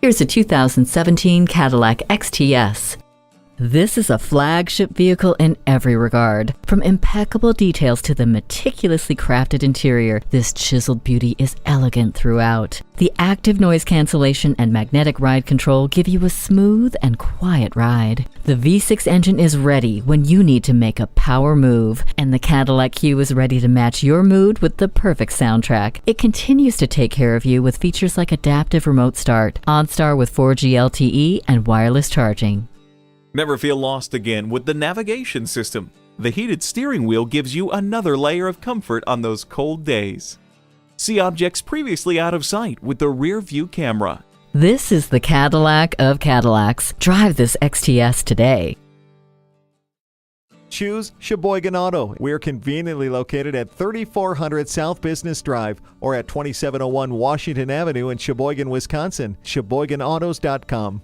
Here's a 2017 Cadillac XTS. This is a flagship vehicle in every regard. From impeccable details to the meticulously crafted interior, this chiseled beauty is elegant throughout. The active noise cancellation and magnetic ride control give you a smooth and quiet ride. The V6 engine is ready when you need to make a power move, and the Cadillac CUE is ready to match your mood with the perfect soundtrack. It continues to take care of you with features like adaptive remote start, OnStar with 4G LTE, and wireless charging. Never feel lost again with the navigation system. The heated steering wheel gives you another layer of comfort on those cold days. See objects previously out of sight with the rear view camera. This is the Cadillac of Cadillacs. Drive this XTS today. Choose Sheboygan Auto. We're conveniently located at 3400 South Business Drive or at 2701 Washington Avenue in Sheboygan, Wisconsin. SheboyganAutos.com.